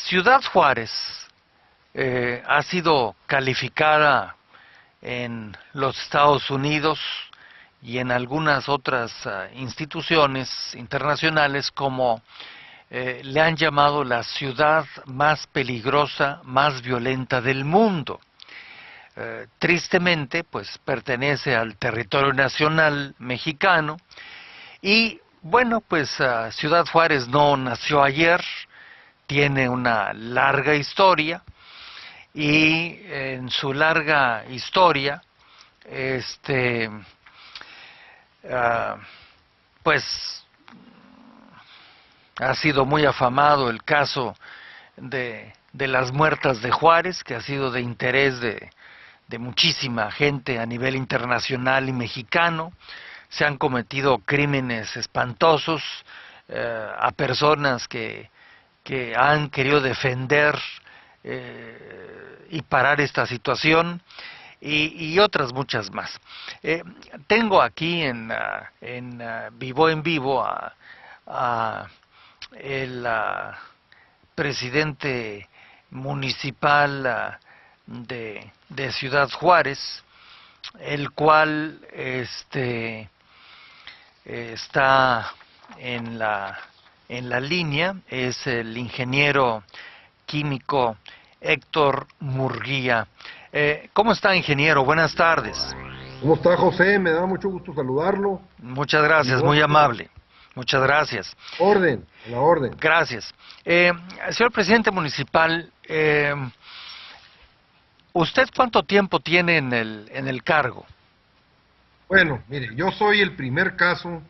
Ciudad Juárez ha sido calificada en los Estados Unidos y en algunas otras instituciones internacionales como le han llamado la ciudad más peligrosa, más violenta del mundo. Tristemente, pues pertenece al territorio nacional mexicano y bueno, pues Ciudad Juárez no nació ayer, tiene una larga historia y en su larga historia, pues ha sido muy afamado el caso de las muertas de Juárez, que ha sido de interés de muchísima gente a nivel internacional y mexicano. Se han cometido crímenes espantosos a personas que han querido defender y parar esta situación y otras muchas más. Tengo aquí en vivo a el presidente municipal de Ciudad Juárez, el cual está en la línea, es el ingeniero químico Héctor Murguía. ¿Cómo está, ingeniero? Buenas tardes. ¿Cómo está, José? Me da mucho gusto saludarlo. Muchas gracias, muy amable. Muchas gracias. Orden, a la orden. Gracias. Señor presidente municipal, ¿usted cuánto tiempo tiene en el cargo? Bueno, mire, yo soy el primer caso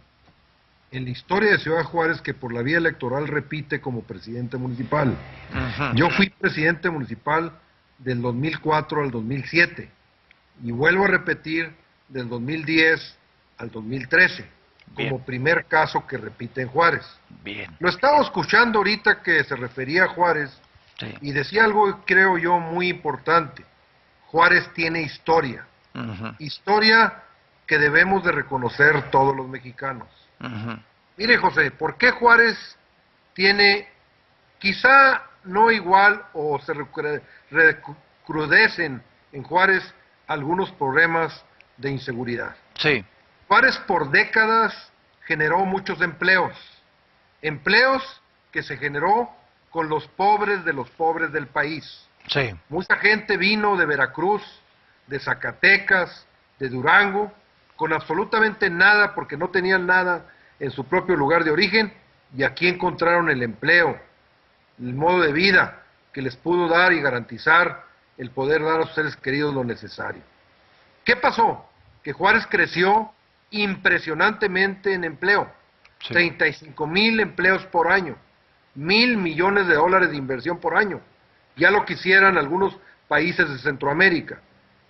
en la historia de Ciudad Juárez que por la vía electoral repite como presidente municipal. Yo fui presidente municipal del 2004 al 2007 y vuelvo a repetir del 2010 al 2013 como primer caso que repite en Juárez. Bien. Lo estaba escuchando ahorita que se refería a Juárez y decía algo, creo yo, muy importante. Juárez tiene historia, historia que debemos de reconocer todos los mexicanos. Mire, José, ¿por qué Juárez tiene, quizá no igual o se recrudecen en Juárez algunos problemas de inseguridad? Sí. Juárez por décadas generó muchos empleos que se generó con los pobres del país. Sí. Mucha gente vino de Veracruz, de Zacatecas, de Durango, con absolutamente nada porque no tenían nada en su propio lugar de origen y aquí encontraron el empleo, el modo de vida que les pudo dar y garantizar el poder dar a sus seres queridos lo necesario. ¿Qué pasó? Que Juárez creció impresionantemente en empleo, 35,000 empleos por año, $1,000 millones de inversión por año, ya lo quisieran algunos países de Centroamérica.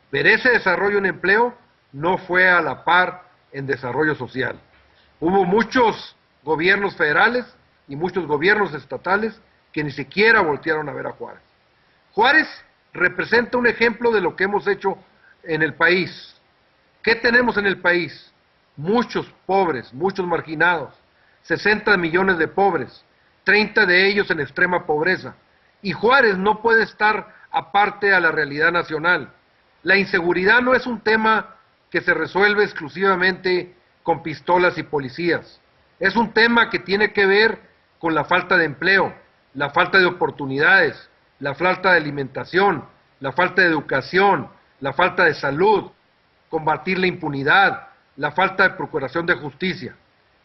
Pero ese desarrollo en empleo no fue a la par en desarrollo social. Hubo muchos gobiernos federales y muchos gobiernos estatales que ni siquiera voltearon a ver a Juárez. Juárez representa un ejemplo de lo que hemos hecho en el país. ¿Qué tenemos en el país? Muchos pobres, muchos marginados, 60 millones de pobres, 30 de ellos en extrema pobreza. Y Juárez no puede estar aparte a la realidad nacional. La inseguridad no es un tema que se resuelve exclusivamente con pistolas y policías. Es un tema que tiene que ver con la falta de empleo, la falta de oportunidades, la falta de alimentación, la falta de educación, la falta de salud, combatir la impunidad, la falta de procuración de justicia.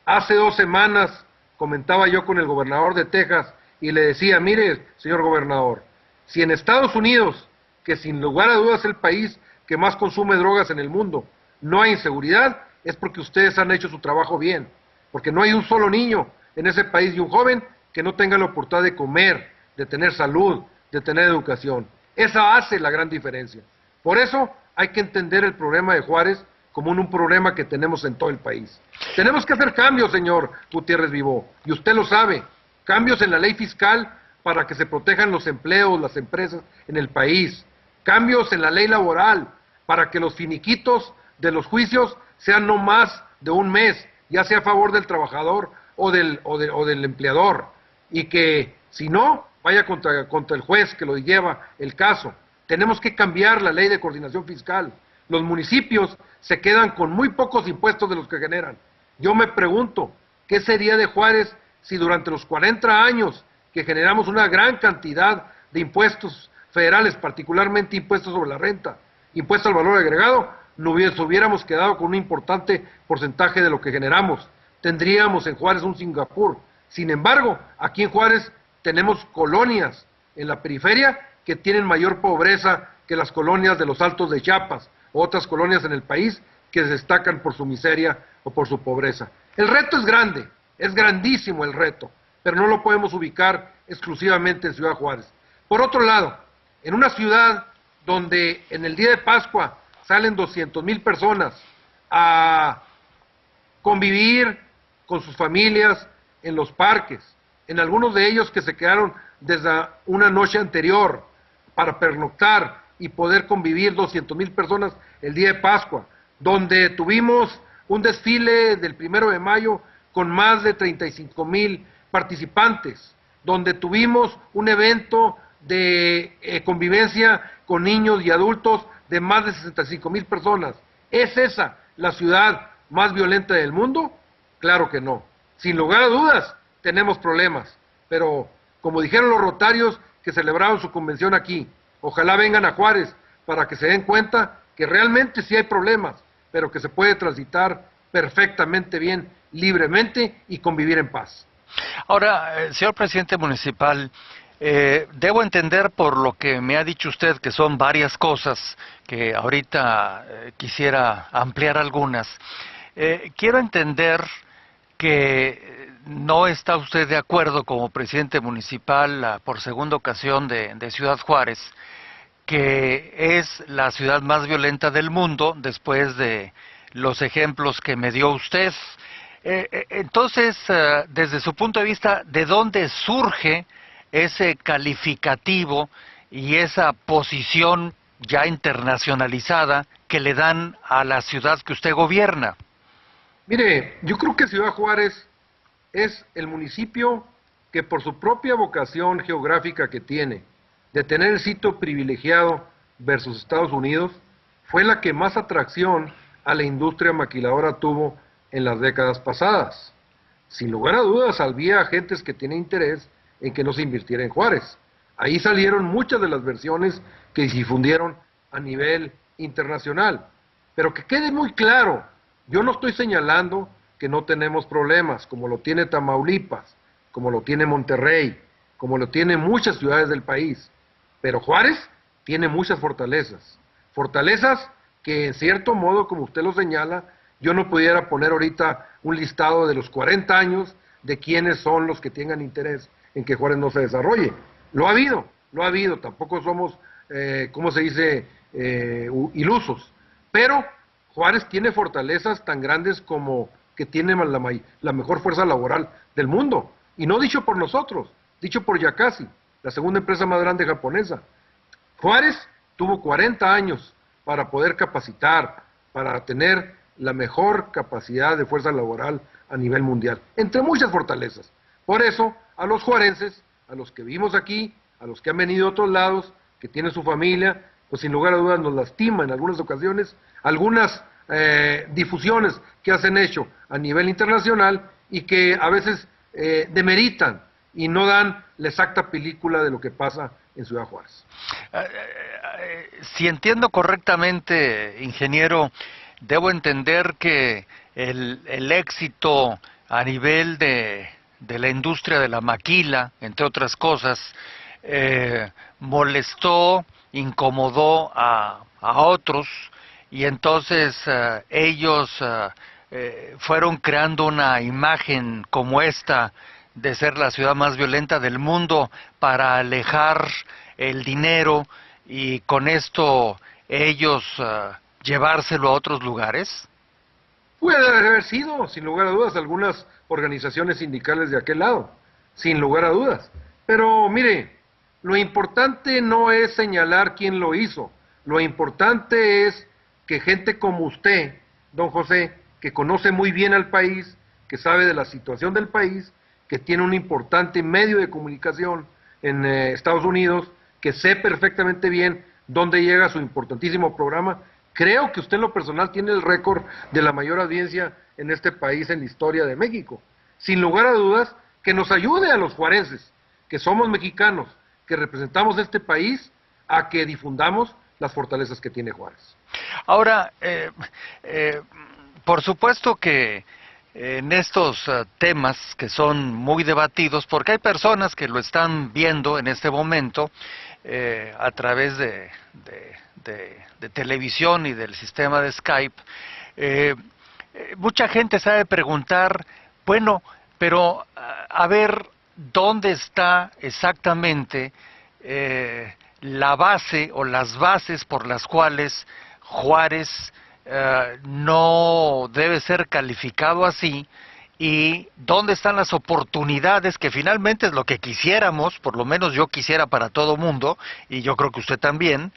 Hace 2 semanas comentaba yo con el gobernador de Texas y le decía, mire, señor gobernador, si en Estados Unidos, que sin lugar a dudas es el país que más consume drogas en el mundo, no hay inseguridad, es porque ustedes han hecho su trabajo bien, porque no hay un solo niño en ese país y un joven que no tenga la oportunidad de comer, de tener salud, de tener educación. Esa hace la gran diferencia. Por eso hay que entender el problema de Juárez como un problema que tenemos en todo el país. Tenemos que hacer cambios, señor Gutiérrez Vivó, y usted lo sabe, cambios en la ley fiscal para que se protejan los empleos, las empresas en el país, cambios en la ley laboral para que los finiquitos de los juicios sean no más de 1 mes, ya sea a favor del trabajador o del empleador, y que si no, vaya contra el juez que lo lleva el caso. Tenemos que cambiar la ley de coordinación fiscal. Los municipios se quedan con muy pocos impuestos de los que generan. Yo me pregunto, ¿qué sería de Juárez si durante los 40 años que generamos una gran cantidad de impuestos federales, particularmente impuestos sobre la renta, impuesto al valor agregado, nos hubiéramos quedado con un importante porcentaje de lo que generamos? Tendríamos en Juárez un Singapur. Sin embargo, aquí en Juárez tenemos colonias en la periferia que tienen mayor pobreza que las colonias de los Altos de Chiapas, o otras colonias en el país que se destacan por su miseria o por su pobreza. El reto es grande, es grandísimo el reto, pero no lo podemos ubicar exclusivamente en Ciudad Juárez. Por otro lado, en una ciudad donde en el día de Pascua salen 200,000 personas a convivir con sus familias en los parques, en algunos de ellos que se quedaron desde una noche anterior para pernoctar y poder convivir 200,000 personas el día de Pascua, donde tuvimos un desfile del 1 de mayo con más de 35,000 participantes, donde tuvimos un evento de convivencia con niños y adultos de más de 65,000 personas. ¿Es esa la ciudad más violenta del mundo? Claro que no. Sin lugar a dudas, tenemos problemas, pero como dijeron los rotarios que celebraron su convención aquí, ojalá vengan a Juárez para que se den cuenta que realmente sí hay problemas, pero que se puede transitar perfectamente bien, libremente y convivir en paz. Ahora, señor presidente municipal, debo entender por lo que me ha dicho usted que son varias cosas que ahorita quisiera ampliar algunas. Quiero entender que no está usted de acuerdo como presidente municipal por segunda ocasión de Ciudad Juárez, que es la ciudad más violenta del mundo después de los ejemplos que me dio usted. Entonces, desde su punto de vista, ¿de dónde surge ese calificativo y esa posición ya internacionalizada que le dan a la ciudad que usted gobierna? Mire, yo creo que Ciudad Juárez es el municipio que por su propia vocación geográfica que tiene, de tener el sitio privilegiado versus Estados Unidos, fue la que más atracción a la industria maquiladora tuvo en las décadas pasadas. Sin lugar a dudas, había agentes que tienen interés en que no se invirtiera en Juárez. Ahí salieron muchas de las versiones que se difundieron a nivel internacional. Pero que quede muy claro, yo no estoy señalando que no tenemos problemas, como lo tiene Tamaulipas, como lo tiene Monterrey, como lo tienen muchas ciudades del país. Pero Juárez tiene muchas fortalezas. Fortalezas que en cierto modo, como usted lo señala, yo no pudiera poner ahorita un listado de los 40 años de quiénes son los que tengan interés en que Juárez no se desarrolle. Lo ha habido, tampoco somos, ¿cómo se dice?, ilusos. Pero Juárez tiene fortalezas tan grandes como que tiene la mejor fuerza laboral del mundo. Y no dicho por nosotros, dicho por Yacashi, la segunda empresa más grande japonesa. Juárez tuvo 40 años para poder capacitar, para tener la mejor capacidad de fuerza laboral a nivel mundial, entre muchas fortalezas. Por eso, a los juarenses, a los que vivimos aquí, a los que han venido de otros lados, que tienen su familia, pues sin lugar a dudas nos lastima en algunas ocasiones, algunas difusiones que hacen hecho a nivel internacional y que a veces demeritan y no dan la exacta película de lo que pasa en Ciudad Juárez. Si entiendo correctamente, ingeniero, debo entender que el éxito a nivel de la industria de la maquila, entre otras cosas, molestó, incomodó a otros, y entonces ellos fueron creando una imagen como esta de ser la ciudad más violenta del mundo para alejar el dinero y con esto ellos llevárselo a otros lugares? Puede haber sido, sin lugar a dudas, algunas organizaciones sindicales de aquel lado, sin lugar a dudas. Pero mire, lo importante no es señalar quién lo hizo, lo importante es que gente como usted, don José, que conoce muy bien al país, que sabe de la situación del país, que tiene un importante medio de comunicación en Estados Unidos, que sé perfectamente bien dónde llega su importantísimo programa. Creo que usted en lo personal tiene el récord de la mayor audiencia en este país en la historia de México. Sin lugar a dudas, que nos ayude a los juarenses, que somos mexicanos, que representamos este país, a que difundamos las fortalezas que tiene Juárez. Ahora, por supuesto que en estos temas que son muy debatidos, porque hay personas que lo están viendo en este momento a través de televisión y del sistema de Skype, mucha gente sabe preguntar, bueno, pero a ver, ¿dónde está exactamente la base o las bases por las cuales Juárez no debe ser calificado así, y dónde están las oportunidades que finalmente es lo que quisiéramos, por lo menos yo quisiera para todo mundo, y yo creo que usted también?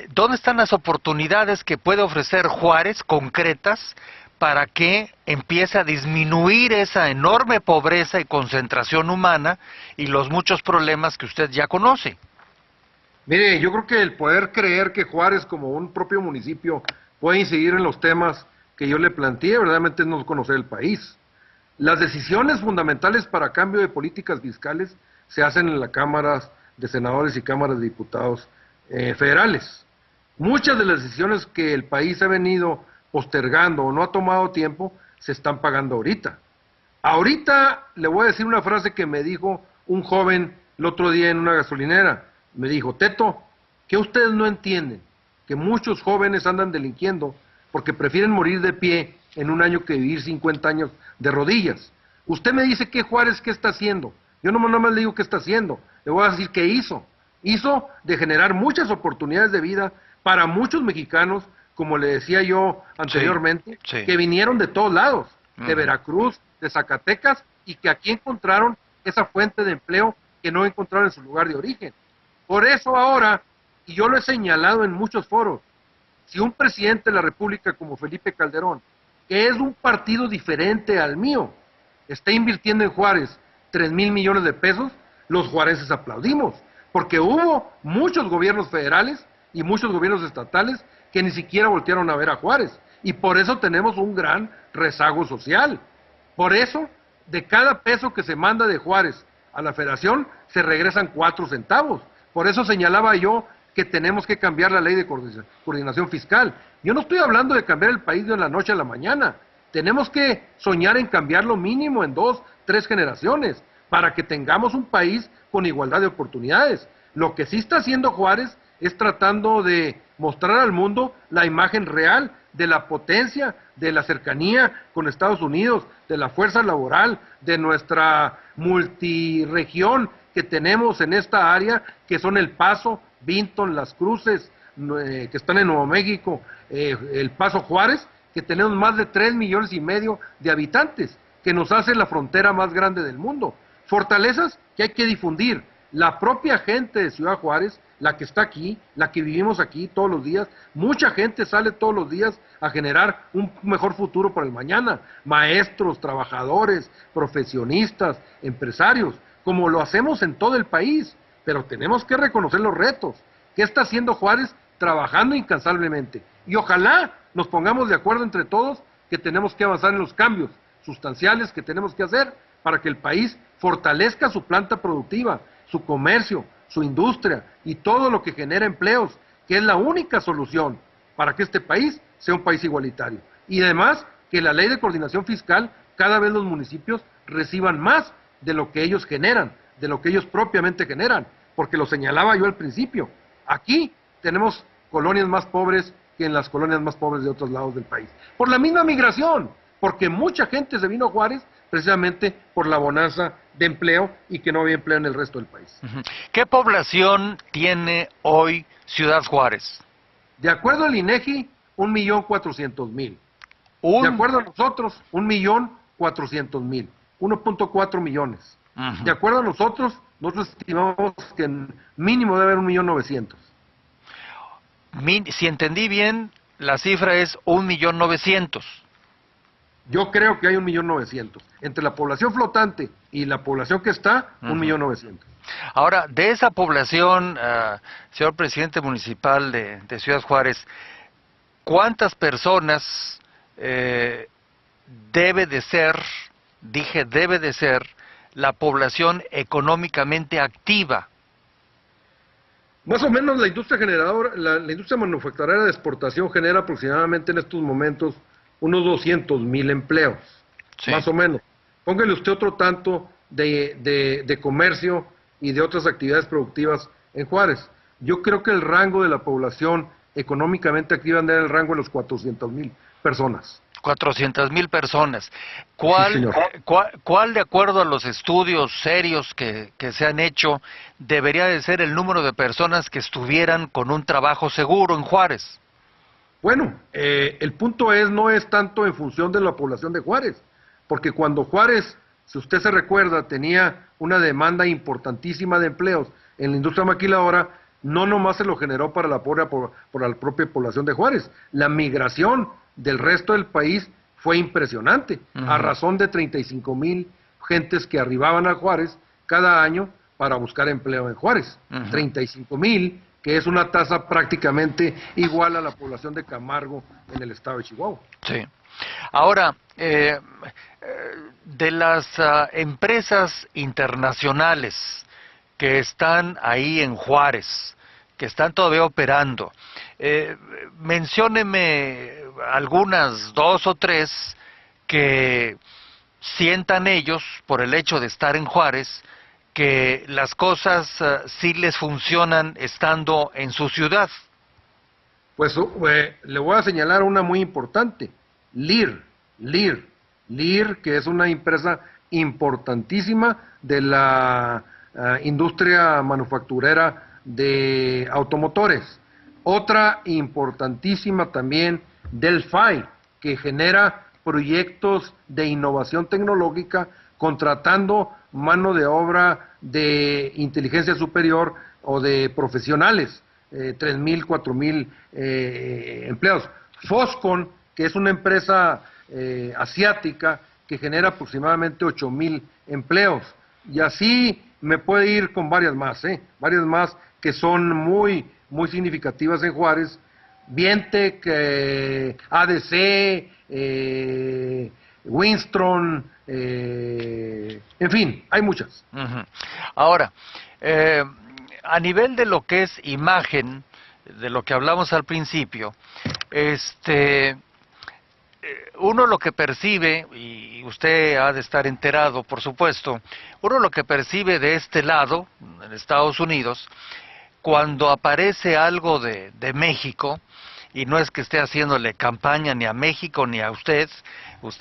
¿Dónde están las oportunidades que puede ofrecer Juárez concretas para que empiece a disminuir esa enorme pobreza y concentración humana y los muchos problemas que usted ya conoce? Mire, yo creo que el poder creer que Juárez como un propio municipio puede incidir en los temas que yo le planteé, verdaderamente es no conocer el país. Las decisiones fundamentales para cambio de políticas fiscales se hacen en las cámaras de senadores y cámaras de diputados federales. Muchas de las decisiones que el país ha venido postergando o no ha tomado tiempo, se están pagando ahorita. Ahorita le voy a decir una frase que me dijo un joven el otro día en una gasolinera. Me dijo: Teto, ¿qué ustedes no entienden? Que muchos jóvenes andan delinquiendo porque prefieren morir de pie en un año que vivir 50 años de rodillas. Usted me dice que Juárez, ¿qué está haciendo? Yo no más le digo qué está haciendo, le voy a decir qué hizo. Hizo de generar muchas oportunidades de vida para muchos mexicanos, como le decía yo anteriormente, sí, sí, que vinieron de todos lados, de Veracruz, de Zacatecas, y que aquí encontraron esa fuente de empleo que no encontraron en su lugar de origen. Por eso ahora, y yo lo he señalado en muchos foros, si un presidente de la República como Felipe Calderón, que es un partido diferente al mío, está invirtiendo en Juárez 3,000 millones de pesos, los juarenses aplaudimos, porque hubo muchos gobiernos federales y muchos gobiernos estatales que ni siquiera voltearon a ver a Juárez, y por eso tenemos un gran rezago social. Por eso, de cada peso que se manda de Juárez a la federación, se regresan 4 centavos. Por eso señalaba yo que tenemos que cambiar la ley de coordinación fiscal. Yo no estoy hablando de cambiar el país de la noche a la mañana. Tenemos que soñar en cambiarlo mínimo en 2, 3 generaciones, para que tengamos un país con igualdad de oportunidades. Lo que sí está haciendo Juárez es tratando de mostrar al mundo la imagen real de la potencia, de la cercanía con Estados Unidos, de la fuerza laboral, de nuestra multiregión que tenemos en esta área, que son El Paso, Vinton, Las Cruces, que están en Nuevo México, El Paso, Juárez, que tenemos más de 3,5 millones de habitantes, que nos hace la frontera más grande del mundo. Fortalezas que hay que difundir. La propia gente de Ciudad Juárez, la que está aquí, la que vivimos aquí todos los días, mucha gente sale todos los días a generar un mejor futuro para el mañana. Maestros, trabajadores, profesionistas, empresarios, como lo hacemos en todo el país, pero tenemos que reconocer los retos. ¿Qué está haciendo Juárez? Trabajando incansablemente. Y ojalá nos pongamos de acuerdo entre todos que tenemos que avanzar en los cambios sustanciales que tenemos que hacer para que el país fortalezca su planta productiva, su comercio, su industria y todo lo que genera empleos, que es la única solución para que este país sea un país igualitario. Y además, que la ley de coordinación fiscal, cada vez los municipios reciban más de lo que ellos generan, de lo que ellos propiamente generan, porque lo señalaba yo al principio. Aquí tenemos colonias más pobres que en las colonias más pobres de otros lados del país. Por la misma migración, porque mucha gente se vino a Juárez precisamente por la bonanza de empleo y que no había empleo en el resto del país. ¿Qué población tiene hoy Ciudad Juárez? De acuerdo al INEGI, 1,400,000. De acuerdo a nosotros, 1,400,000. 1,4 millones. De acuerdo a nosotros estimamos que mínimo debe haber 1,900,000. Si entendí bien, la cifra es 1,900,000. Yo creo que hay 1.900.000. Entre la población flotante y la población que está, 1.900.000. Ahora, de esa población, señor presidente municipal de Ciudad Juárez, ¿cuántas personas debe de ser, debe de ser, la población económicamente activa? Más o menos la industria generadora, la industria manufacturera de exportación genera aproximadamente en estos momentos unos 200.000 empleos, Sí. más o menos. Póngale usted otro tanto de comercio y de otras actividades productivas en Juárez. Yo creo que el rango de la población económicamente activa anda en el rango de los 400.000 personas. 400,000 personas. Sí, señor. ¿Cuál, de acuerdo a los estudios serios que se han hecho, debería de ser el número de personas que estuvieran con un trabajo seguro en Juárez? Bueno, el punto no es tanto en función de la población de Juárez, porque cuando Juárez, si usted se recuerda, tenía una demanda importantísima de empleos en la industria maquiladora, no nomás se lo generó para la propia población de Juárez. La migración del resto del país fue impresionante, a razón de 35.000 gentes que arribaban a Juárez cada año para buscar empleo en Juárez. 35.000, que es una tasa prácticamente igual a la población de Camargo en el estado de Chihuahua. Sí. Ahora, de las empresas internacionales que están ahí en Juárez, que están todavía operando, mencióneme algunas, 2 o 3, que sientan ellos, por el hecho de estar en Juárez, que las cosas sí les funcionan estando en su ciudad. Pues le voy a señalar una muy importante, Lear, que es una empresa importantísima de la industria manufacturera de automotores. Otra importantísima también, Delphi, que genera proyectos de innovación tecnológica contratando mano de obra de inteligencia superior o de profesionales, 3.000, 4.000 empleados. Foxconn, que es una empresa asiática que genera aproximadamente 8.000 empleos. Y así me puede ir con varias más que son muy significativas en Juárez. Vientec, ADC, Winstron, en fin, hay muchas. Ahora, a nivel de lo que es imagen, de lo que hablamos al principio, uno lo que percibe, y usted ha de estar enterado, por supuesto, uno lo que percibe de este lado, en Estados Unidos, cuando aparece algo de México, y no es que esté haciéndole campaña ni a México ni a usted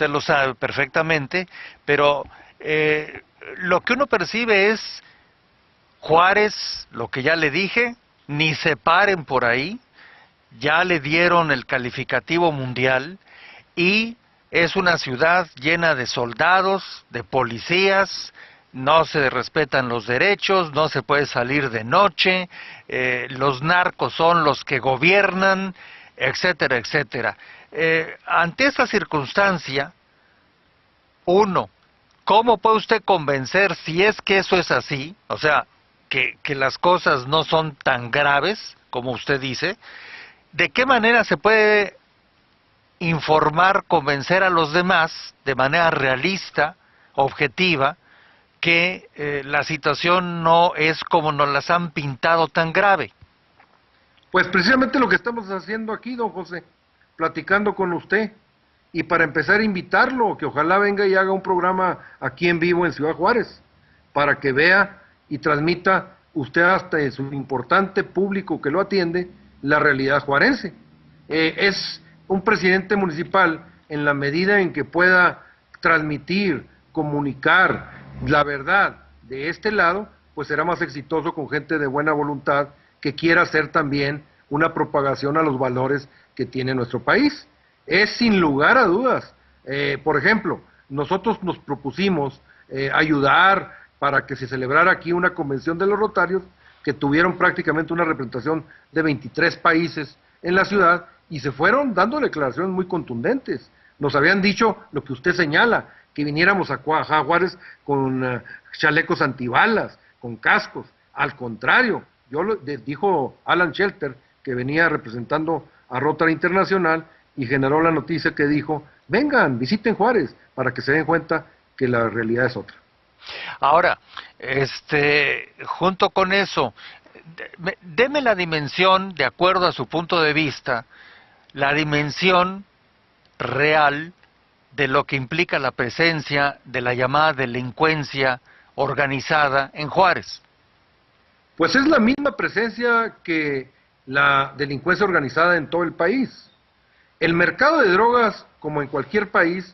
lo sabe perfectamente, pero lo que uno percibe es Juárez, lo que ya le dije, ni se paren por ahí, ya le dieron el calificativo mundial, y es una ciudad llena de soldados, de policías, no se respetan los derechos, no se puede salir de noche, los narcos son los que gobiernan, etcétera, etcétera. Ante esta circunstancia, uno, ¿cómo puede usted convencer, si es que eso es así, o sea, que las cosas no son tan graves como usted dice? ¿De qué manera se puede informar, convencer a los demás de manera realista, objetiva, que la situación no es como nos las han pintado tan grave? Pues precisamente lo que estamos haciendo aquí, don José, platicando con usted, y para empezar a invitarlo, que ojalá venga y haga un programa aquí en vivo en Ciudad Juárez, para que vea y transmita usted hasta en su importante público que lo atiende, la realidad juarense. Es un presidente municipal, en la medida en que pueda transmitir, comunicar la verdad de este lado, pues será más exitoso con gente de buena voluntad que quiera hacer también una propagación a los valores que tiene nuestro país. Es sin lugar a dudas. Por ejemplo, nosotros nos propusimos ayudar para que se celebrara aquí una convención de los Rotarios, que tuvieron prácticamente una representación de 23 países en la ciudad, y se fueron dando declaraciones muy contundentes. Nos habían dicho lo que usted señala, que viniéramos a Juárez con chalecos antibalas, con cascos. Al contrario, dijo Alan Shelter, que venía representando a Rotary Internacional, y generó la noticia que dijo, vengan, visiten Juárez, para que se den cuenta que la realidad es otra. Ahora, junto con eso, deme la dimensión, de acuerdo a su punto de vista, la dimensión real de lo que implica la presencia de la llamada delincuencia organizada en Juárez. Pues es la misma presencia que la delincuencia organizada en todo el país. El mercado de drogas, como en cualquier país,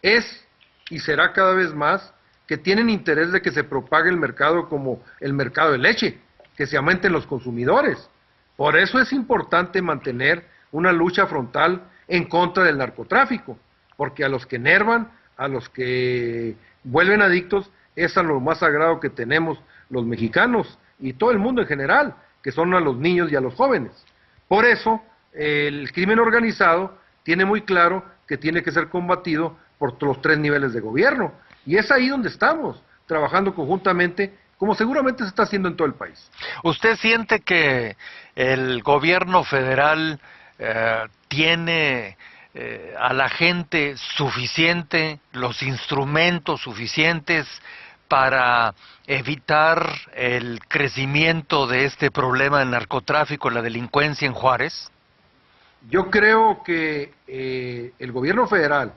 es y será cada vez más que tienen interés de que se propague el mercado como el mercado de leche, que se aumenten los consumidores. Por eso es importante mantener una lucha frontal en contra del narcotráfico, porque a los que enervan, a los que vuelven adictos, es a lo más sagrado que tenemos los mexicanos y todo el mundo en general, que son a los niños y a los jóvenes. Por eso, el crimen organizado tiene muy claro que tiene que ser combatido por los 3 niveles de gobierno, y es ahí donde estamos, trabajando conjuntamente, como seguramente se está haciendo en todo el país. ¿Usted siente que el gobierno federal tiene a la gente suficiente, los instrumentos suficientes para evitar el crecimiento de este problema del narcotráfico y la delincuencia en Juárez? Yo creo que el gobierno federal,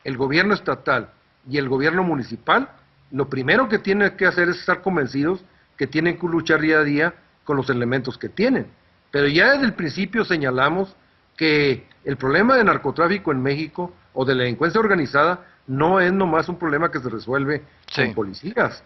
el gobierno estatal y el gobierno municipal, lo primero que tienen que hacer es estar convencidos que tienen que luchar día a día con los elementos que tienen. Pero ya desde el principio señalamos que el problema de narcotráfico en México o de la delincuencia organizada no es nomás un problema que se resuelve con policías.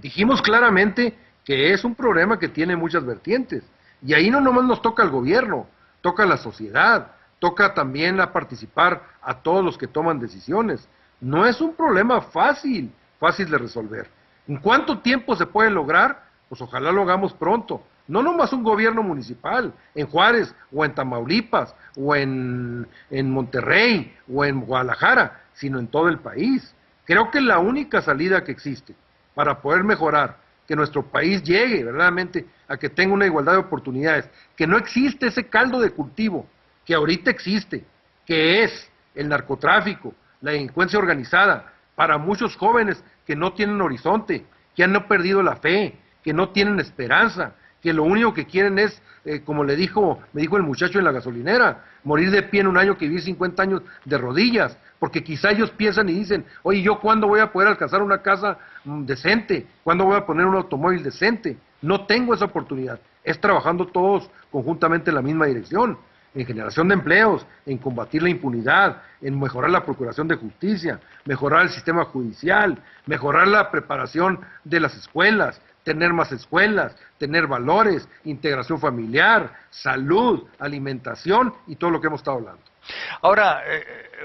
Dijimos claramente que es un problema que tiene muchas vertientes, y ahí no nomás nos toca al gobierno, toca a la sociedad, toca también a participar a todos los que toman decisiones. No es un problema fácil de resolver. ¿En cuánto tiempo se puede lograr? Pues ojalá lo hagamos pronto. No nomás un gobierno municipal, en Juárez, o en Tamaulipas, o en Monterrey, o en Guadalajara, sino en todo el país. Creo que la única salida que existe para poder mejorar, que nuestro país llegue verdaderamente a que tenga una igualdad de oportunidades, que no existe ese caldo de cultivo que ahorita existe, que es el narcotráfico, la delincuencia organizada, para muchos jóvenes que no tienen horizonte, que han perdido la fe, que no tienen esperanza, que lo único que quieren es, como me dijo el muchacho en la gasolinera, morir de pie en un año que vivir 50 años de rodillas, porque quizá ellos piensan y dicen, oye, ¿yo cuándo voy a poder alcanzar una casa decente? ¿Cuándo voy a poner un automóvil decente? No tengo esa oportunidad. Es trabajando todos conjuntamente en la misma dirección, en generación de empleos, en combatir la impunidad, en mejorar la procuración de justicia, mejorar el sistema judicial, mejorar la preparación de las escuelas, tener más escuelas, tener valores, integración familiar, salud, alimentación y todo lo que hemos estado hablando. Ahora,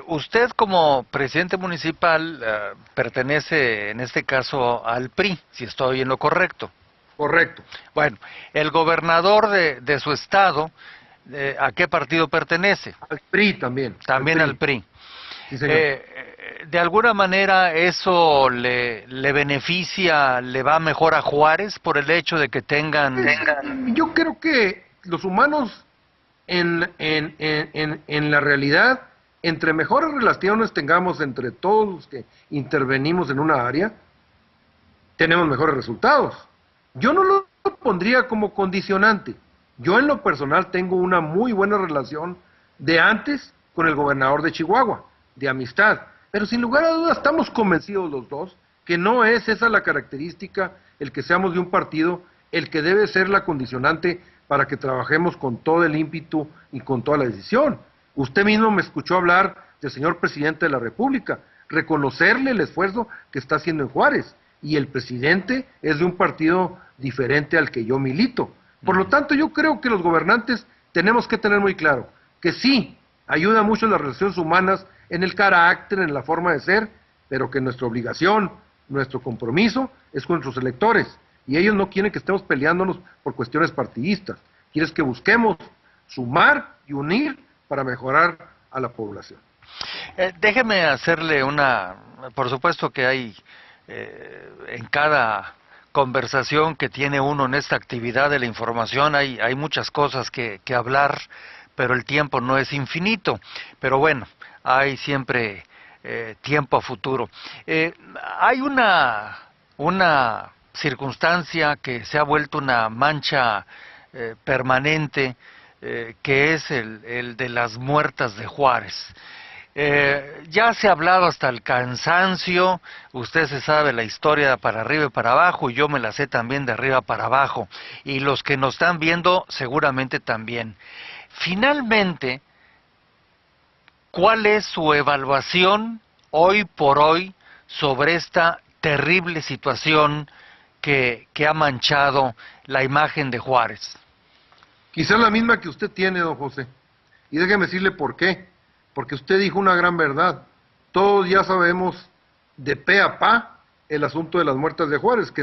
usted como presidente municipal pertenece en este caso al PRI, si estoy en lo correcto. Correcto. Bueno, el gobernador de su estado, ¿a qué partido pertenece? Al PRI también. También al PRI. Sí, señor. ¿De alguna manera eso le beneficia, le va mejor a Juárez por el hecho de que tengan... Yo creo que los humanos en la realidad, entre mejores relaciones tengamos entre todos los que intervenimos en una área, tenemos mejores resultados. Yo no lo pondría como condicionante. Yo en lo personal tengo una muy buena relación de antes con el gobernador de Chihuahua, de amistad. Pero sin lugar a dudas estamos convencidos los dos que no es esa la característica, el que seamos de un partido, el que debe ser la condicionante para que trabajemos con todo el ímpetu y con toda la decisión. Usted mismo me escuchó hablar del señor presidente de la República, reconocerle el esfuerzo que está haciendo en Juárez, y el presidente es de un partido diferente al que yo milito. Por lo tanto, yo creo que los gobernantes tenemos que tener muy claro que sí, ayuda mucho en las relaciones humanas, en el carácter, en la forma de ser, pero que nuestra obligación, nuestro compromiso es con nuestros electores, y ellos no quieren que estemos peleándonos por cuestiones partidistas, quieren que busquemos sumar y unir para mejorar a la población. Déjeme hacerle por supuesto que hay en cada conversación que tiene uno en esta actividad de la información, hay muchas cosas que hablar, pero el tiempo no es infinito. Pero bueno, hay siempre tiempo a futuro. Hay una circunstancia que se ha vuelto una mancha permanente, que es el de las muertas de Juárez. Ya se ha hablado hasta el cansancio, usted se sabe la historia para arriba y para abajo, y yo me la sé también de arriba para abajo, y los que nos están viendo seguramente también. Finalmente, ¿cuál es su evaluación hoy por hoy sobre esta terrible situación que ha manchado la imagen de Juárez? Quizás la misma que usted tiene, don José. Y déjeme decirle por qué. Porque usted dijo una gran verdad. Todos ya sabemos de pe a pa el asunto de las muertas de Juárez, que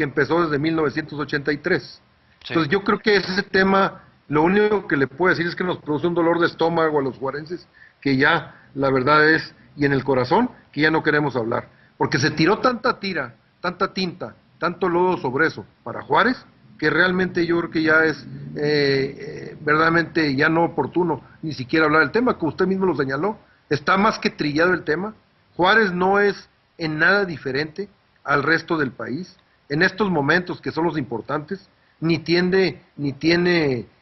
empezó desde 1983. Sí. Entonces yo creo que ese tema, lo único que le puedo decir es que nos produce un dolor de estómago a los juarenses, que ya la verdad es, y en el corazón, que ya no queremos hablar. Porque se tiró tanta tinta, tanto lodo sobre eso para Juárez, que realmente yo creo que ya es verdaderamente ya no oportuno ni siquiera hablar del tema, como usted mismo lo señaló. Está más que trillado el tema. Juárez no es en nada diferente al resto del país. En estos momentos, que son los importantes, ni tiene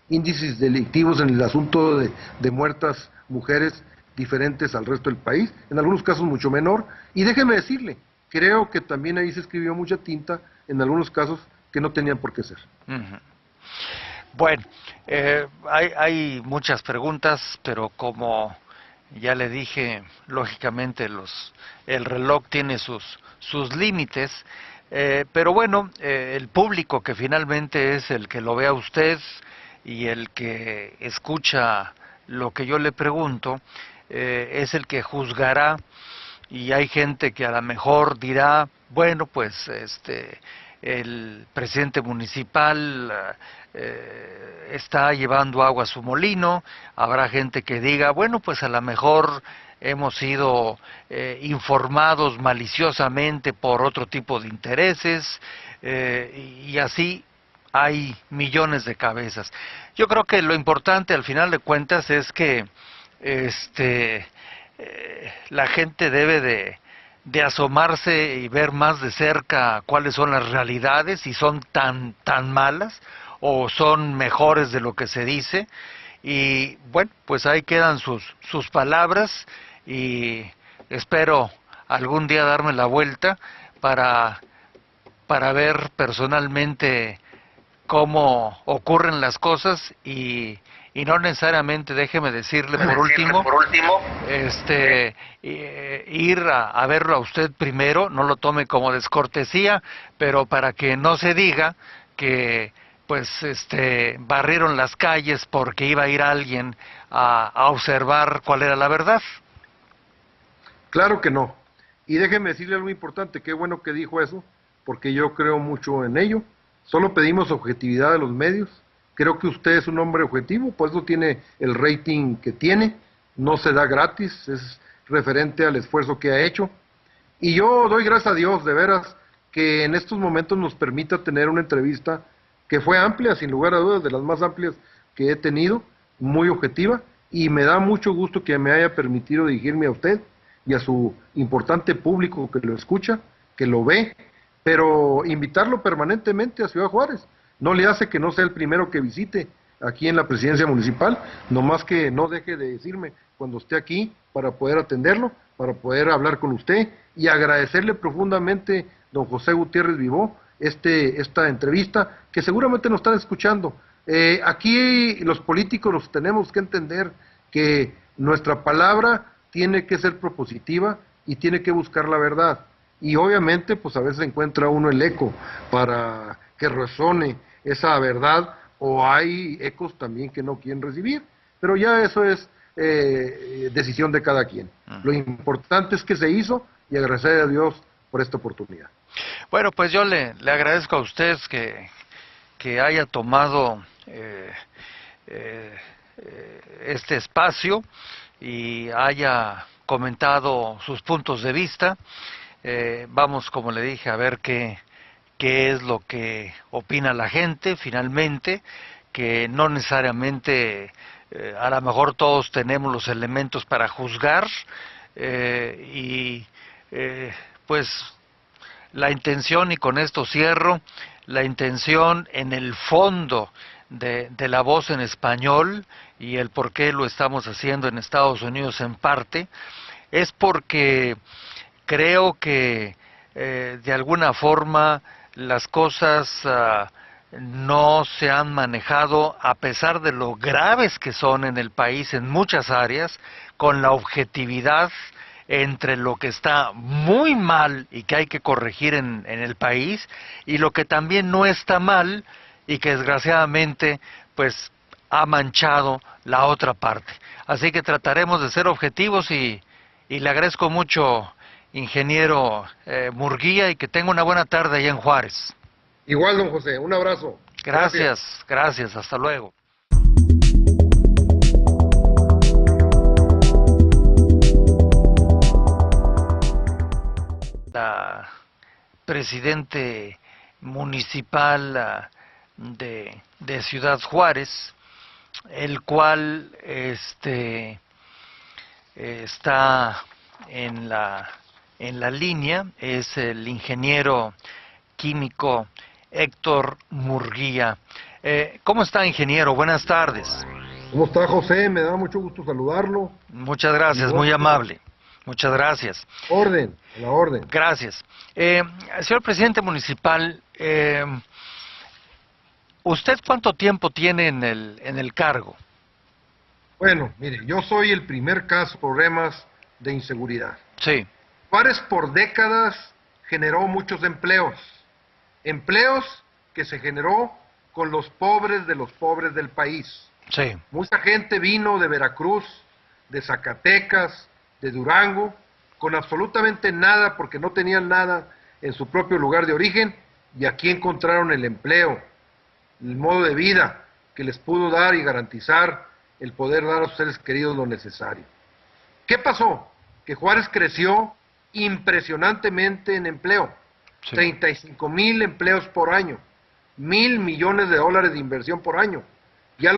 índices delictivos en el asunto de muertas mujeres diferentes al resto del país, en algunos casos mucho menor. Y déjeme decirle, creo que también ahí se escribió mucha tinta, en algunos casos, que no tenían por qué ser. Bueno, hay muchas preguntas, pero como ya le dije, lógicamente el reloj tiene sus límites, pero bueno, el público que finalmente es el que lo ve a usted y el que escucha lo que yo le pregunto, es el que juzgará, y hay gente que a lo mejor dirá, bueno, pues el presidente municipal está llevando agua a su molino. Habrá gente que diga, bueno, pues a lo mejor hemos sido informados maliciosamente por otro tipo de intereses, y así hay millones de cabezas. Yo creo que lo importante al final de cuentas es que la gente debe de asomarse y ver más de cerca cuáles son las realidades, si son tan malas o son mejores de lo que se dice. Y bueno, pues ahí quedan sus palabras, y espero algún día darme la vuelta para ver personalmente cómo ocurren las cosas, y no necesariamente, déjeme decirle por último, ir a verlo a usted primero, no lo tome como descortesía, pero para que no se diga que pues barrieron las calles porque iba a ir alguien a observar cuál era la verdad. Claro que no. Y déjeme decirle algo importante, qué bueno que dijo eso, porque yo creo mucho en ello. Solo pedimos objetividad de los medios. Creo que usted es un hombre objetivo, por eso tiene el rating que tiene. No se da gratis, es referente al esfuerzo que ha hecho. Y yo doy gracias a Dios, de veras, que en estos momentos nos permita tener una entrevista que fue amplia, sin lugar a dudas, de las más amplias que he tenido, muy objetiva, y me da mucho gusto que me haya permitido dirigirme a usted y a su importante público que lo escucha, que lo ve, pero invitarlo permanentemente a Ciudad Juárez. No le hace que no sea el primero que visite aquí en la presidencia municipal, nomás que no deje de decirme cuando esté aquí para poder atenderlo, para poder hablar con usted, y agradecerle profundamente, don José Gutiérrez Vivó, esta entrevista, que seguramente nos están escuchando. Aquí los políticos nos tenemos que entender que nuestra palabra tiene que ser propositiva y tiene que buscar la verdad. Y obviamente, pues a veces encuentra uno el eco para que resone esa verdad, o hay ecos también que no quieren recibir, pero ya eso es decisión de cada quien. Lo importante es que se hizo, y agradecer a Dios por esta oportunidad. Bueno, pues yo le agradezco a usted que haya tomado este espacio, y haya comentado sus puntos de vista. Vamos, como le dije, a ver qué es lo que opina la gente finalmente, que no necesariamente, a lo mejor todos tenemos los elementos para juzgar, y pues la intención, y con esto cierro, la intención en el fondo de La Voz en Español y el por qué lo estamos haciendo en Estados Unidos en parte, es porque creo que de alguna forma las cosas no se han manejado, a pesar de lo graves que son en el país en muchas áreas, con la objetividad entre lo que está muy mal y que hay que corregir en el país, y lo que también no está mal y que desgraciadamente pues ha manchado la otra parte. Así que trataremos de ser objetivos, y le agradezco mucho, ingeniero Murguía, y que tenga una buena tarde allá en Juárez. Igual, don José, un abrazo. Gracias, gracias, hasta luego. La presidente municipal de Ciudad Juárez, el cual está en la línea, es el ingeniero químico Héctor Murguía. ¿Cómo está, ingeniero? Buenas tardes. ¿Cómo está, José? Me da mucho gusto saludarlo. Muchas gracias, muy amable. Muchas gracias. Orden, a la orden. Gracias. Señor presidente municipal, ¿usted cuánto tiempo tiene en el cargo? Bueno, mire, yo soy el primer caso de problemas de inseguridad. Sí. Juárez por décadas generó muchos empleos que se generó con los pobres de los pobres del país. Sí. Mucha gente vino de Veracruz, de Zacatecas, de Durango, con absolutamente nada, porque no tenían nada en su propio lugar de origen, y aquí encontraron el empleo, el modo de vida que les pudo dar y garantizar el poder dar a sus seres queridos lo necesario. ¿Qué pasó? Que Juárez creció impresionantemente en empleo. Sí. 35,000 empleos por año, $1,000 millones de inversión por año. Ya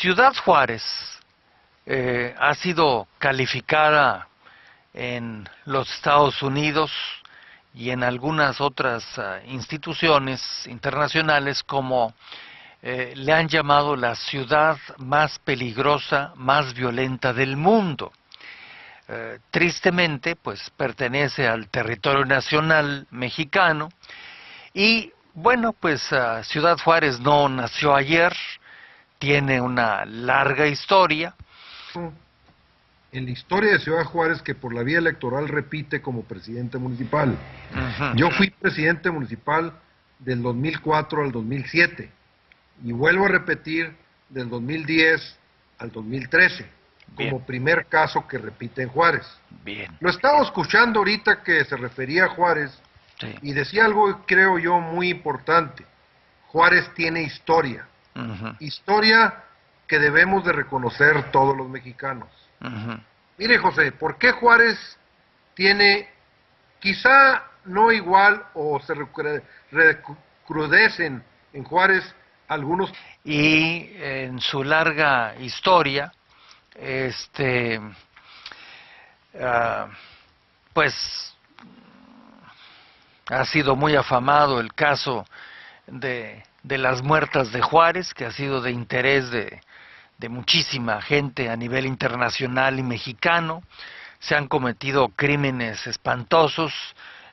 Ciudad Juárez ha sido calificada en los Estados Unidos y en algunas otras instituciones internacionales como le han llamado la ciudad más peligrosa, más violenta del mundo. Tristemente, pues pertenece al territorio nacional mexicano, y bueno, pues Ciudad Juárez no nació ayer, tiene una larga historia. En la historia de Ciudad Juárez, que por la vía electoral repite como presidente municipal. Yo fui presidente municipal del 2004 al 2007, y vuelvo a repetir del 2010 al 2013, Bien. Como primer caso que repite en Juárez. Bien. Lo estaba escuchando ahorita que se refería a Juárez, Sí. y decía algo, creo yo, muy importante. Juárez tiene historia. Historia que debemos de reconocer todos los mexicanos. Mire, José, ¿por qué Juárez tiene, quizá no igual, o se recrudecen en Juárez algunos? Y en su larga historia, pues ha sido muy afamado el caso de las muertas de Juárez, que ha sido de interés de muchísima gente a nivel internacional y mexicano. Se han cometido crímenes espantosos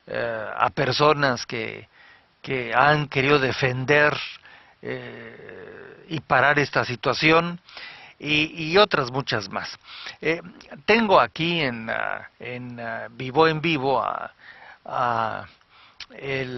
a personas que han querido defender y parar esta situación, y otras muchas más. Tengo aquí en Vivo a el